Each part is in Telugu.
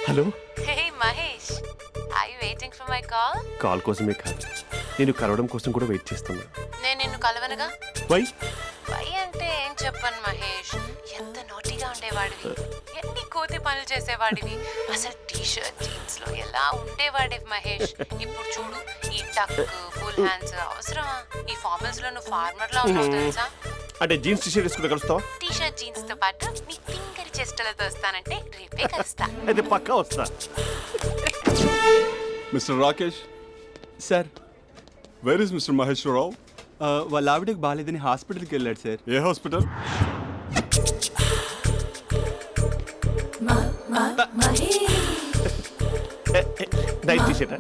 Hello. Hey Mahesh, are you waiting for my call? Call కోసమే కాదు, నేను కలవడం కోసం కూడా వెయిట్ చేస్తున్నా. నేను నిన్ను కలవనుగా. వై? వై అంటే ఏం చెప్పను మహేష్, ఎంత నోటీగా ఉండేవాడివి, ఎన్ని కోతి పనులు చేసేవాడివి, అసలు టీ షర్ట్ జీన్స్ లో ఎలా ఉండేవాడివి మహేష్. ఇప్పుడు చూడు, ఈ టక్ ఫుల్ హ్యాండ్స్ అవసరమా? ఈ ఫార్మల్స్ లో నువ్వు ఫార్మర్ లా ఉన్నావు తెలుసా? అంటే జీన్స్ టీ షర్ట్ వేసుకుంటే కలుస్తావా? టీ షర్ట్ జీన్స్ తో పాటు నీ ఫింగర్ చెస్టలతో వస్తానంటే రేపే కలుస్తా. అయితే పక్కా వస్తా. Mr Rakesh sir, where is Mr Maheshwararao? వాళ్ళ ఆవిడకి బాగాలేదని హాస్పిటల్కి వెళ్ళాడు సార్. ఏ హాస్పిటల్? Night T shirt.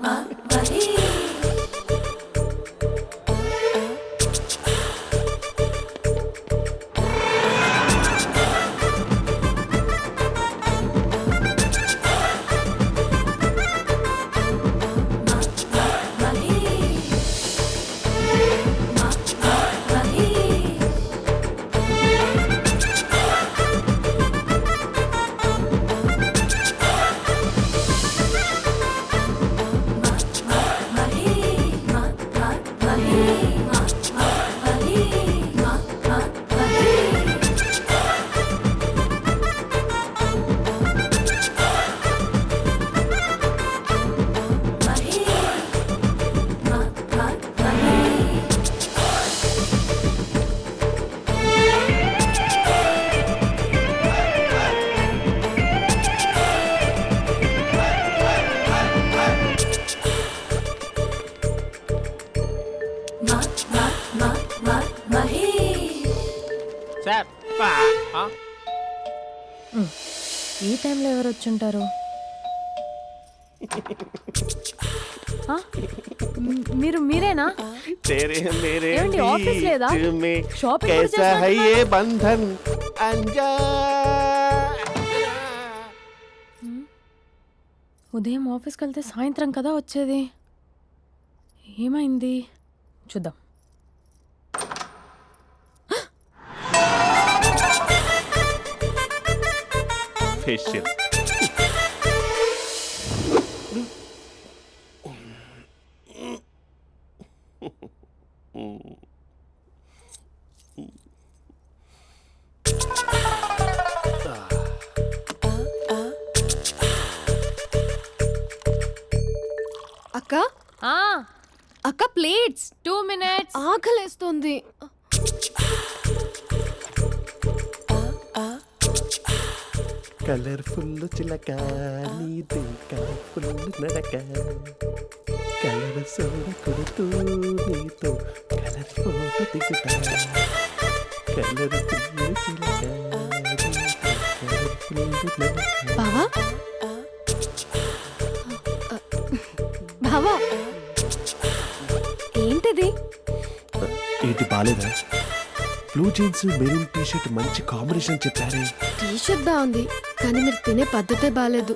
ఈ టైంలో ఎవరు వచ్చుంటారు? మీరేనా? ఏమండి, ఆఫీస్ లేదా? షాపింగ్ కూడా చేస్తున్నారు? ఉదయం ఆఫీస్కి వెళ్తే సాయంత్రం కదా వచ్చేది, ఏమైంది చూద్దాం. ఫేషియల్. అక్క అక్క ప్లేట్స్. 2 minutes. ఆకలేస్తుంది. కలర్ఫుల్ చిలక నీదే కలర్ఫుల్ నడక, కలర్ సోడ కొడుతూ నీతో కలర్ ఫోటో దిగుతా, కలర్ఫుల్ చిలక బావా బావా, ఏంటిది? ఏంటి బాలేదా? Blue jeans maroon T shirt మంచి కాంబినేషన్ చెప్పారే. టీ షర్ట్ బాగుంది, కానీ మీరు తినే పద్ధతే బాలేదు.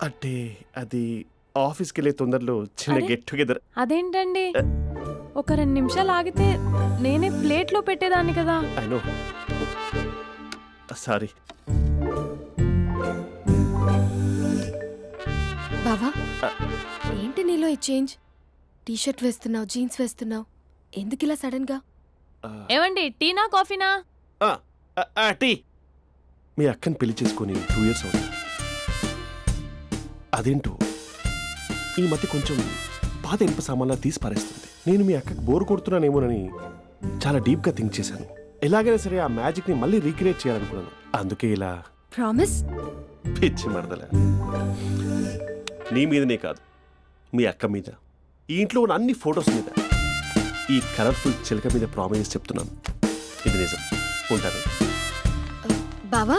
అంటే అది ఆఫీస్కి వెళ్ళే తొందరలో చిన్న గెట్ టుగెదర్. అదేంటండి, ఒక 2 నిమిషాలు ఆగితే నేనే ప్లేట్లో పెట్టేదాన్ని కదా. I know, sorry. బావా, ఏంటి నీలో ఈ చేంజ్? టీ షర్ట్ వేస్తున్నావు, జీన్స్ వేస్తున్నావు, ఎందుకు ఇలా సడన్ గా? ఏమండి, టీనా కాఫీనా? టీ. మీ అక్కని పెళ్లి చేసుకొని 2 years అవుతుంది. అదేంటో ఈ మధ్య కొంచెం పాత ఇనుప సామాన్లా తీసి పారేస్తుంది. నేను మీ అక్కకు బోర్ కొడుతున్నానేమోనని చాలా డీప్గా థింక్ చేశాను. ఎలాగైనా సరే ఆ మ్యాజిక్ని మళ్ళీ రీక్రియేట్ చేయాలనుకున్నాను. అందుకే ఇలా. ప్రామిస్? పిచ్చి మరదల, నీ మీదనే కాదు, మీ అక్క మీద, ఈ ఇంట్లో ఉన్న అన్ని ఫొటోస్ మీద, ఈ కలర్ఫుల్ చిలక మీద ప్రామిస్ చెప్తున్నాను. ఇది నిజం. ఉంటాను. బావా,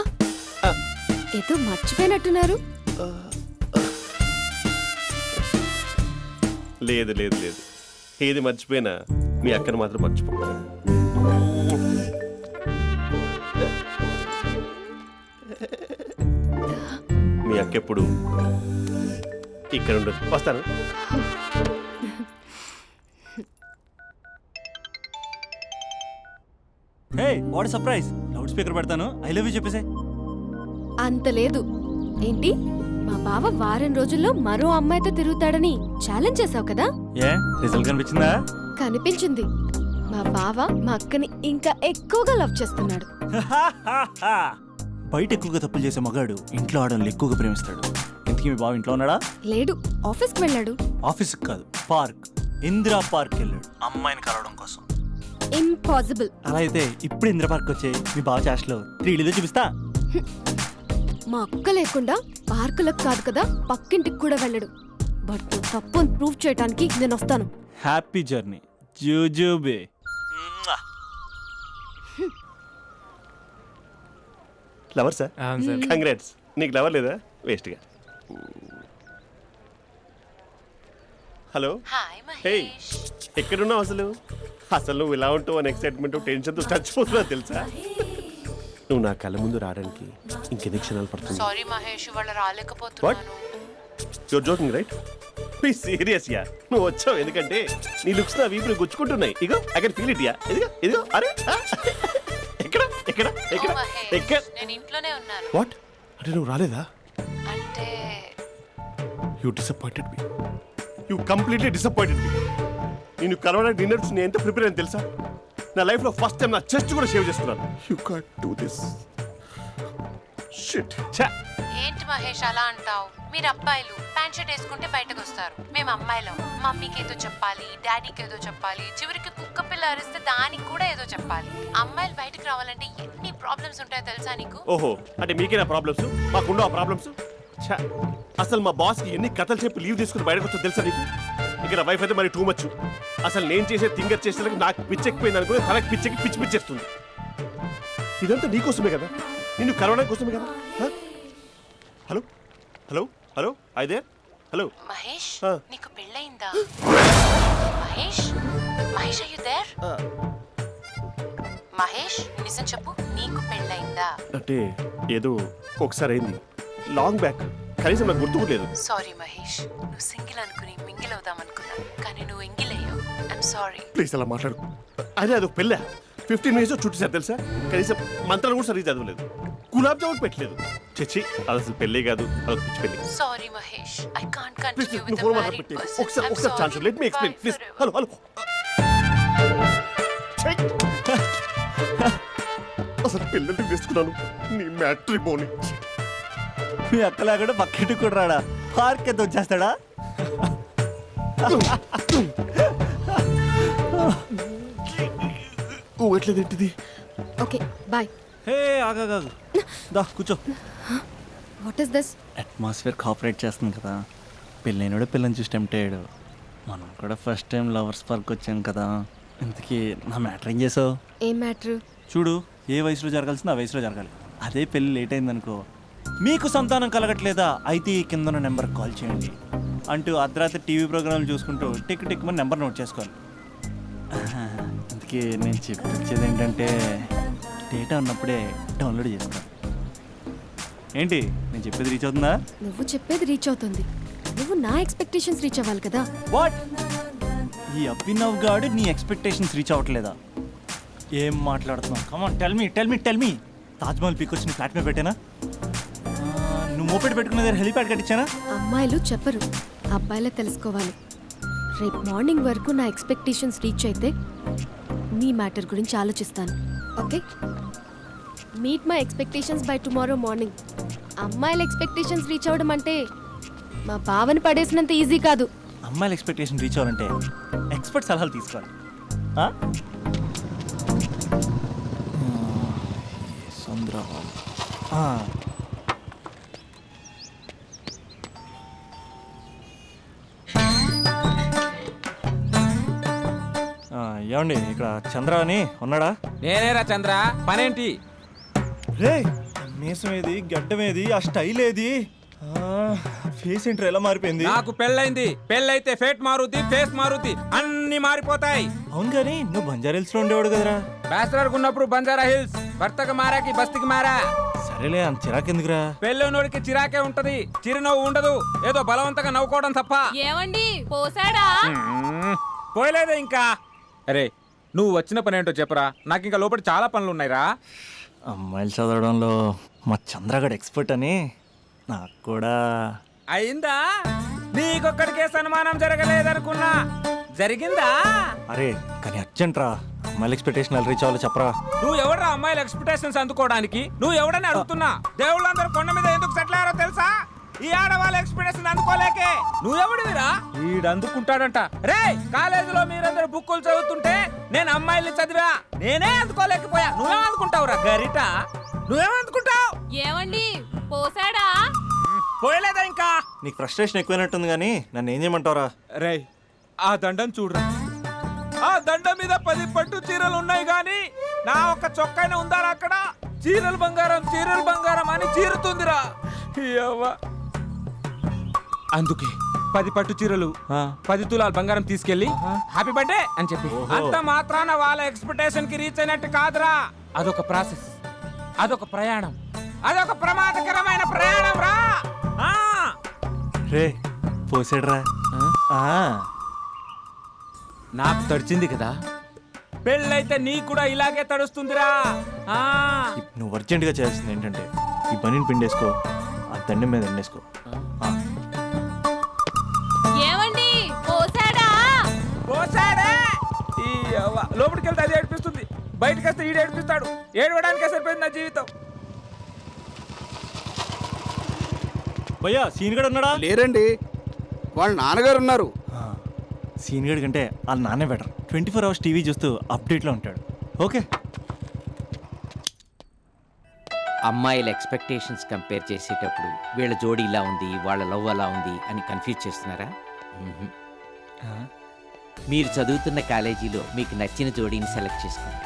ఏదో మర్చిపోయినట్టున్నారు. లేదు లేదు లేదు, ఏది మర్చిపోయినా మీ అక్కను మాత్రం మర్చిపో. మీ అక్క ఎప్పుడు ఇక్కడ ఉండదు. వస్తాను. Hey what surprise, loud speaker పెడతాను, ఐ లవ్ యూ చెప్పేసే. అంత లేదు. ఏంటి, మా బావ వారం రోజుల్లో మరో అమ్మాయితో తిరుగుతాడని ఛాలెంజ్ చేసావు కదా? ఏ రిజల్ట్ కనిపించిందా? కనిపించింది. మా బావ మా అక్కని ఇంకా ఎక్కువగా లవ్ చేస్తున్నాడు. బయట ఎక్కువగా తప్పులు చేసే మగాడు ఇంట్లో ఆడవాళ్ళు ఎక్కువగా ప్రేమిస్తాడు. ఇంతకీ మీ బావ ఇంట్లో ఉన్నాడా? లేడు, ఆఫీస్కి వెళ్ళాడు. ఆఫీస్కి కాదు, పార్క్, ఇందిరా పార్క్ వెళ్ళాడు అమ్మాయిని కలవడం కోసం. ఇంపాసిబుల్. అలా అయితే ఇప్పుడు ఇందిరా పార్క్ వచ్చే మీ బావ చాష్లో 3Dలో చూపిస్తా. మా అక్క లేకుండా పార్కులకు కాదు కదా పక్కింటికి కూడా వెళ్ళడు. బట్ నువ్వు తప్పు ప్రూవ్ చేయడానికి నేను వస్తాను. హ్యాపీ జర్నీ జూజూబే. Lover sir, congrats. నీకు లవర్ లేదా? వేస్ట్గా. Hello, hi hey, Mahesh. ఎక్కడున్నావు అసలు? అసలు నువ్వు ఇలా ఉంటావు అని ఎక్సైట్మెంట్ టెన్షన్తో చచ్చిపోతున్నావు తెలుసా? నువ్వు నా కళ్ళ ముందు రావడానికి ఇంకెన్ని క్షణాలు పడుతుంది? సారీ మహేష్, ఇవాళ రాలేకపోతున్నాను. You're joking right? Please serious yeah. నువ్వు వచ్చావు ఎందుకంటే నీ లుక్స్ నా వీపుని గుచ్చుకుంటున్నాయి. ఇగో I can feel it yeah. ఇదిగో ఇదిగో. అరే ఎక్కడ ఎక్కడ ఎక్కడ ఓ మహేష్, ఎక్కడ? నేను ఇంట్లోనే ఉన్నాను. వాట్ అంటే నువ్వు రాలేదా? అంటే you disappointed me. You completely disappointed me. నేను కలవడానికి డిన్నర్స్ నేను ఎంత ప్రిపేర్ అని తెలుసా? నా లైఫ్లో ఫస్ట్ టైం నా చెస్ట్ కూడా సేవ్ చేస్తున్నాను. You can't do this. Shit. ఛా. ఏంటి మహేష్ అలా అంటావు? మీరు అబ్బాయిలు ప్యాంట్ షర్ట్ వేసుకుంటే బయటకు వస్తారు. మేము అమ్మాయిలం, మమ్మీకి ఏదో చెప్పాలి, డాడీకి ఏదో చెప్పాలి, చివరికి కుక్క పిల్ల అరిస్తే దానికి కూడా ఏదో చెప్పాలి. అమ్మాయిలు బయటకు రావాలంటే ఎన్ని ప్రాబ్లమ్స్ ఉంటాయో తెలుసా నీకు? ఓహో, అంటే మీకేనా ప్రాబ్లమ్స్? మాకుండా ఆ ప్రాబ్లమ్స్? ఛా. అసలు మా బాస్కి ఎన్ని కథలు చెప్పి లీవ్ తీసుకుని బయటకు వచ్చో తెలుసా నీకు? ఇక్కడ వైఫ్ అయితే మరి టూ మచ్. అసలు నేను చేసే థింగర్ చేసేందుకు నాకు పిచ్చెక్కిపోయింది అనుకుని తనకి పిచ్చెక్కి పిచ్చి పిచ్చేస్తుంది. ఇదంతా నీకోసమే కదా, నిన్ను కరోనా కోసమే కదా. హలో హలో హలో, అయితే హలో మహేష్, ఆ. నీకు పెళ్ళయిందా? Mahesh, Mahesh are you there? Mahesh, నిజం చెప్పు, నీకు పెళ్ళయిందా? అంటే ఏదో ఒకసారి అయింది, లాంగ్ బ్యాక్, కనీసం నాకు గుర్తుకులేదు. సారీ మహేష్, నువ్వు సింగిల్ అనుకుని మింగిల్ అవుదాం అనుకున్నా, కానీ నువ్వు ఎంగిల్ అయ్యావు. I'm sorry. ప్లీజ్ అలా మాట్లాడు. అదే అదొక పెళ్ళా? 15 minutes చుట్టేసారు తెలుసా? కనీసం మంత్రాలు కూడా సరిగ్గా చదవలేదు, గులాబ్ జామున్ పెట్టలేదు. చచ్చి, అది అసలు పెళ్ళే కాదు, అదొక పిచ్చి పెళ్ళి. Sorry Mahesh, I can't please continue నువ్వు విత్ ఫోన్ ద మాట్లాడి మ్యారీడ్ పెట్టి పర్సన్. ఒకసారి chance let me explain please. Hello hello. అసలు పిల్లల్ని తీసుకున్నాను నీ మ్యాట్రిమోని. మీ అక్కలా కూడా పక్కింటికి కూడా రాడా? పార్క్ ఎంత వచ్చేస్తాడా? ఎట్లేదేంటిది? Okay bye. హే ఆగా దా కూర్చో. What is this? Atmosphere cooperate చేస్తుంది కదా. పెళ్ళైనడు పిల్లని చూసి టెంప్ట్ అయ్యాడు. మనం కూడా ఫస్ట్ టైం లవర్స్ పార్క్ వచ్చాం కదా. ఇంతకీ నా మ్యాటర్ ఏం చేసావు? ఏం మ్యాటర్? చూడు, ఏ వయసులో జరగాల్సిందో ఆ వయసులో జరగాలి. అదే పెళ్ళి లేట్ అయిందనుకో, మీకు సంతానం కలగట్లేదా అయితే ఈ కింద నెంబర్కి కాల్ చేయండి అంటూ అర్ధరాత్రి టీవీ ప్రోగ్రాంలు చూసుకుంటూ టిక్ టిక్ మన నెంబర్ నోట్ చేసుకోవాలి. అందుకే నేను చెప్పించేది ఏంటంటే డేటా ఉన్నప్పుడే డౌన్లోడ్ చేసుకోవాలి. ఏంటి నేను చెప్పేది రీచ్ అవుతుందా? నువ్వు చెప్పేది రీచ్ అవుతుంది, నువ్వు నా ఎక్స్పెక్టేషన్స్ రీచ్ అవ్వాలి కదా. వాట్? ఈ అభినవ్ గాడు నీ ఎక్స్పెక్టేషన్స్ రీచ్ అవ్వట్లేదా? ఏం మాట్లాడుతున్నావు? Come on tell me. Taj Mahal peak వచ్చి నీ ఫ్లాట్ మీద పెట్టానా? నువ్వు మోపెట్ పెట్టుకున్న దగ్గర హెలిప్యాడ్ కట్టించానా? అమ్మాయిలు చెప్పరు, అబ్బాయిలే తెలుసుకోవాలి. రేపు మార్నింగ్ వరకు నా ఎక్స్పెక్టేషన్స్ రీచ్ అయితే నీ మ్యాటర్ గురించి ఆలోచిస్తాను. Okay, meet my expectations by tomorrow morning. అమ్మాయిల ఎక్స్పెక్టేషన్స్ రీచ్ అవ్వడం అంటే మా బావని పడేసినంత ఈజీ కాదు. అమ్మాయిల ఎక్స్పెక్టేషన్ రీచ్ అవ్వాలంటే ఎక్స్పర్ట్ సలహాలు తీసుకోవాలి. ఏమండి, ఇక్కడ చంద్ర అని ఉన్నాడా? నేనేరా చంద్ర, పనేంటి? రే, మీసం ఏది, గడ్డం ఏది, ఆ స్టైల్ ఏది, ఫేస్ ఏంట్రా ఎలా మారిపోయింది? నాకు పెళ్ళైంది, పెళ్ళైతే ఫేట్ మారుద్ది, ఫేస్ మారుద్ది, అన్ని మారిపోతాయి. అవును కానీ నువ్వు బంజారా లో ఉండేవాడు కదరా? బ్యాచిలర్ ఉన్నప్పుడు బంజారా హిల్స్, భర్తకు మారాకి బస్తికి మారా. సరేలే, అంత చిరాకెందుకురా? పెళ్ళోనోడికి చిరాకే ఉంటది, చిరునవ్వు ఉండదు, ఏదో బలవంతంగా నవ్వుకోవడం తప్ప. ఏమండి పోసాడా? పోయలేదే ఇంకా. అరే నువ్వు వచ్చిన పని ఏంటో చెప్పరా, నాకు ఇంకా లోపల చాలా పనులు ఉన్నాయిరా. అమ్మాయిలు చదవడంలో మా చంద్రగడ్ ఎక్స్పర్ట్ అని నాకు కూడా. అయిందా? నీకొక్కడికే సన్మానం జరగలేదనుకున్నా, జరిగిందా? అరే కానీ అర్జెంట్ రా, అమ్మాయిల ఎక్స్పెక్టేషన్ రీచ్ అవ్వాలో చెప్పరా. నువ్వు ఎవడరా అమ్మాయిల ఎక్స్పెక్టేషన్స్ అందుకోవడానికి? నువ్వు ఎవడని అడుగుతున్నా. దేవుళ్ళందరూ కొండ మీద ఎందుకు సెటిల్ అయ్యారో తెలుసా? ఈ ఆడవాళ్ళ ఎక్స్పెక్టేషన్ అందుకోలేకే. నువ్వెవడివిరా? వీడు అందుకుంటాడంట. రే కాలేజీలో మీరందరూ బుక్కులు చదువుతుంటే నేను అమ్మాయిల్ని చదివా, నేనే అందుకోలేకపోయా. నువ్వేం అందుకుంటావురా గరిట? నువ్వేం అందుకుంటావు? ఏమండి పోసాడా? పోయలేదా ఇంకా? నీకు ఫ్రస్ట్రేషన్ ఎక్కువైనట్టుంది కానీ నన్ను ఏం చేయమంటావురా. రే ఆ దండం చూడరా, ఆ దండం మీద 10 పట్టు చీరలు ఉన్నాయి గాని నా ఒక్క చొక్కాయిన ఉందారా అక్కడ? చీరలు బంగారం అని చీరుతుందిరా. యవ్వ. అందుకే 10 పట్టు చీరలు 10 తులాల బంగారం తీసుకెళ్లి హ్యాపీ బర్త్డే అని చెప్పి అంత మాత్రాన వాళ్ళ ఎక్స్పెక్టేషన్ కి రీచ్ అయినట్టు కాదురా. అదొక ప్రాసెస్, అదొక ప్రయాణం, అదొక ప్రమాదకరమైన ప్రయాణం రా. రే పోసాడురా. నాకు తడిచింది కదా, పెళ్ళైతే నీకు కూడా ఇలాగే తడుస్తుందిరా. నువ్వు అర్జెంటుగా చేయాల్సింది ఏంటంటే ఈ పనిని పిండేసుకో, ఆ దండం మీద ఎండేసుకో. ఏమండి పోసాడా? పోసాడే. ఈ యవ్వ. లోపలికి వెళ్తే అది ఏడిపిస్తుంది, బయటకు వస్తే ఈడు ఏడిపిస్తాడు. ఏడవడానికే సరిపోయింది నా జీవితం. భయ్యా సీన్ గడ్ ఉన్నాడా? లేరండి, వాళ్ళ నాన్నగారు ఉన్నారు. సీన్ గడ్ కంటే వాళ్ళ నాన్నే బెటర్. 24 hours టీవీ చూస్తూ అప్డేట్లో ఉంటాడు. ఓకే. అమ్మాయిల ఎక్స్పెక్టేషన్స్ కంపేర్ చేసేటప్పుడు వీళ్ళ జోడి ఇలా ఉంది, వాళ్ళ లవ్ అలా ఉంది అని కన్ఫ్యూజ్ చేస్తున్నారా? మీరు చదువుతున్న కాలేజీలో మీకు నచ్చిన జోడీని సెలెక్ట్ చేసుకోండి.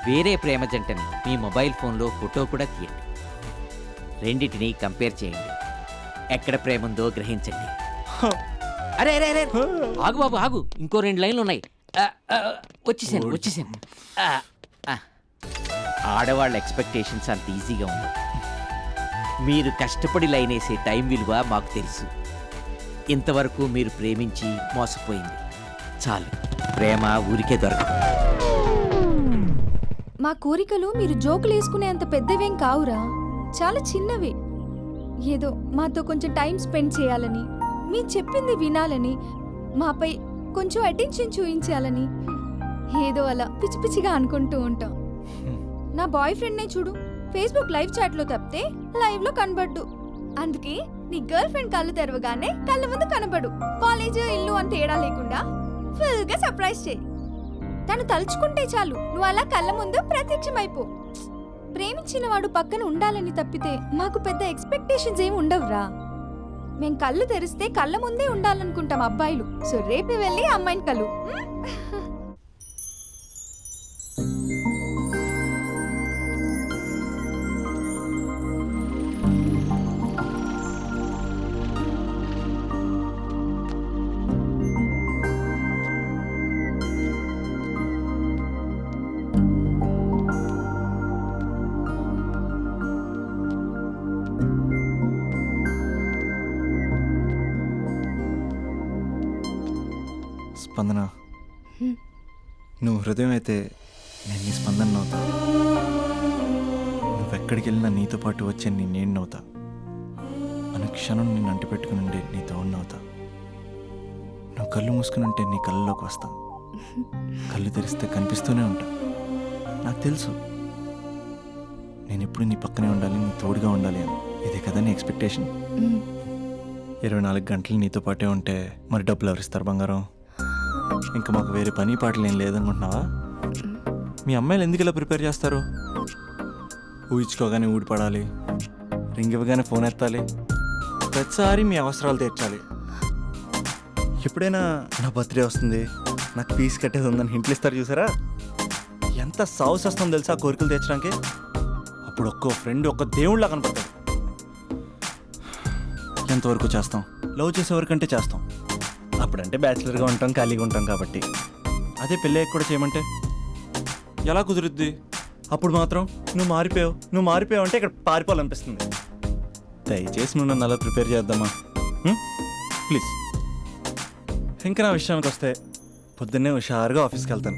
వేరే ప్రేమ జంటని మీ మొబైల్ ఫోన్లో ఫోటో కూడా తీయండి. రెండింటిని కంపేర్ చేయండి. ఎక్కడ ప్రేమ ఉందో గ్రహించండి. అరే అరే అరే ఆగు బాబు ఆగు, ఇంకో 2 లైన్లు ఉన్నాయి. వచ్చేసాను. ఆడవాళ్ళ ఎక్స్పెక్టేషన్స్ అంత ఈజీగా ఉండవు. మీరు కష్టపడి లైన్ వేసే టైం విలువ మాకు తెలుసు. ఇంతవరకు మీరు ప్రేమించి మోసపోయింది చాలు. ప్రేమ ఊరికే దొరకదు. మా కోరికలు మీరు జోకులు వేసుకునేంత పెద్దవేం కావురా, చాలా చిన్నవి. ఏదో మాతో కొంచెం టైం స్పెండ్ చేయాలని, మీ చెప్పింది వినాలని, మాపై కొంచెం అటెన్షన్ చూపించాలని ఏదో అలా పిచ్చి పిచ్చిగా అనుకుంటూ ఉంటాం. నా బాయ్ ఫ్రెండ్నే చూడు, ఫేస్బుక్ లైవ్ చాట్లో తప్పితే లైవ్లో కనబడ్డు. అందుకే నీ గర్ల్ ఫ్రెండ్ కళ్ళు తెరవగానే కళ్ళ ముందు కనబడు. కాలేజ్ ఇల్లు అని తేడా లేకుండా ఫుల్గా సర్ప్రైజ్ చేయి. తను తలుచుకుంటే చాలు నువ్వు అలా కళ్ళ ముందు ప్రత్యక్షమైపో. ప్రేమించిన వాడు పక్కన ఉండాలని తప్పితే మాకు పెద్ద ఎక్స్పెక్టేషన్స్ ఏమి ఉండవురా. మేం కళ్ళు తెరిస్తే కళ్ళ ముందే ఉండాలనుకుంటాం అబ్బాయిలు. సో రేపే వెళ్ళి అమ్మాయిని కలు. స్పందన, నువ్వు హృదయం అయితే నేను నీ స్పందన నవ్వుతా. నువ్వెక్కడికి వెళ్ళినా నీతో పాటు వచ్చే నేను నవ్వుతా. అనుక్షణం నిన్ను అంటి పెట్టుకుని ఉండే నీ తోడు నవ్వుతా. నువ్వు కళ్ళు మూసుకుని ఉంటే నీ కళ్ళలోకి వస్తా. కళ్ళు తెరిస్తే కనిపిస్తూనే ఉంటా. నాకు తెలుసు నేను ఎప్పుడు నీ పక్కనే ఉండాలి, నీ తోడుగా ఉండాలి అని. ఇదే కదా నీ ఎక్స్పెక్టేషన్? 24 గంటలు నీతో పాటే ఉంటే మరి డబ్బులు ఎవరిస్తారు బంగారం? ఇంకా మాకు వేరే పని పాటలు ఏం లేదనుకుంటున్నావా? మీ అమ్మాయిలు ఎందుకు ఇలా ప్రిపేర్ చేస్తారు? ఊహించుకోగానే ఊడిపడాలి, రింగ్ ఇవ్వగానే ఫోన్ ఎత్తాలి, ప్రతిసారి మీ అవసరాలు తీర్చాలి. ఎప్పుడైనా నా బర్త్డే వస్తుంది, నాకు ఫీజు కట్టేది ఉందని హింట్లు ఇస్తారు చూసారా? ఎంత సాహసం వస్తుందో తెలుసా ఆ కోరికలు తీర్చడానికి? అప్పుడు ఒక్కో ఫ్రెండ్ ఒక్క దేవుళ్ళ కనపడతాడు. ఎంతవరకు చేస్తాం? లవ్ చేసేవరకంటే చేస్తాం. అప్పుడంటే బ్యాచిలర్గా ఉంటాం, ఖాళీగా ఉంటాం కాబట్టి. అదే పెళ్ళయ్యాక కూడా చేయమంటే ఎలా కుదురుద్ది? అప్పుడు మాత్రం నువ్వు మారిపోయావు అంటే ఇక్కడ పారిపోవాలనిపిస్తుంది. దయచేసి నువ్వు నన్ను అలా ప్రిపేర్ చేద్దామా ప్లీజ్. ఇంకా నా విషయానికి వస్తే పొద్దున్నే హుషారుగా ఆఫీస్కి వెళ్తాను.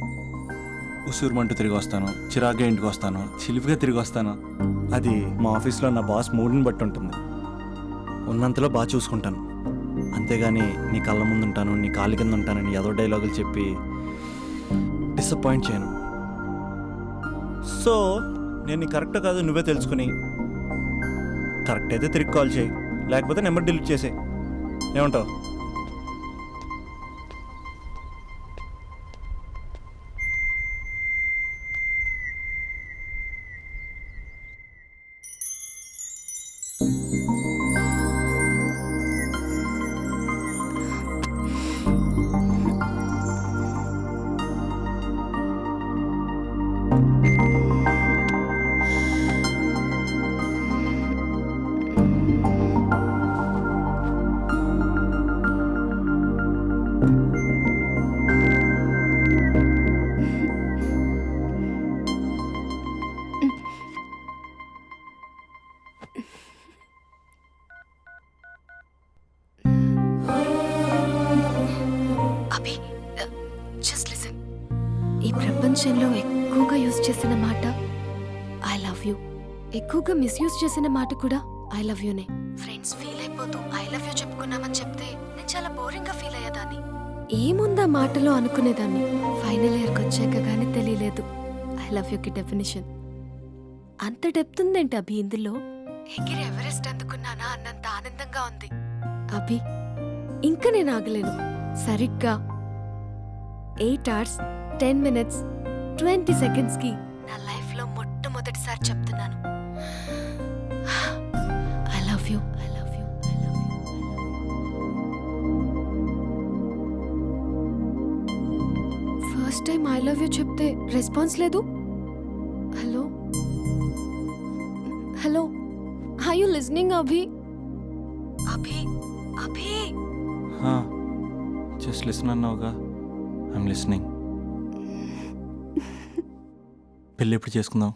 ఉసూరుమంటూ తిరిగి వస్తాను, చిరాగ్గా ఇంటికి వస్తాను, చిలిపిగా తిరిగి వస్తాను. అది మా ఆఫీస్లో నా బాస్ మూడ్ని బట్టి ఉంటుంది. ఉన్నంతలో బాగా చూసుకుంటాను, అంతేగాని నీ కళ్ళ ముందు ఉంటాను, నీ కాళ్ళ కింద ఉంటానని ఏదో డైలాగులు చెప్పి డిసప్పాయింట్ చేయను. సో నేను నీ కరెక్టో కాదు నువ్వే తెలుసుకుని కరెక్ట్ అయితే తిరిగి కాల్ చేయి, లేకపోతే నెంబర్ డిలీట్ చేసే. ఏమంటావు? అభి, జస్ట్ లిసన్. ఈ ప్రపంచంలో ఎక్కువగా యూజ్ చేసిన మాట ఐ లవ్ యూ, ఎక్కువగా మిస్యూజ్ చేసిన మాట కూడా ఐ లవ్ యూనే. ఫ్రెండ్స్ ఫీల్ అయిపోతూ ఐ లవ్ యూ చెప్పుకున్నామని చెప్తే నేను చాలా బోరింగ్ గా ఫీల్ అయ్యేదాన్ని. ఏముందా మాటలో అనుకునేదాన్ని. ఫైనల్ ఇయర్కి వచ్చాక కానీ తెలియలేదు ఐ లవ్ యూకి డెఫినేషన్. అంత డెప్త్ ఉందేంటి అభి ఇందులో? ఎగిరి ఎవరెస్ట్ అందుకున్నానా అన్నంత ఆనందంగా ఉంది అభి. ఇంకా నేను ఆగలేను. సరిగ్గా 8 hours 10 minutes 20 seconds కి నా లైఫ్ లో మొట్టమొదటిసారి చెప్తున్నాను I love you, I love you, I love you. First time I love you చెప్తే రెస్పాన్స్ లేదు. Hello hello, are you listening Abhi? Abhi Abhi just listen అన్నావుగా, ఐఎమ్ లిసనింగ్. పెళ్ళి ఎప్పుడు చేసుకుందాం?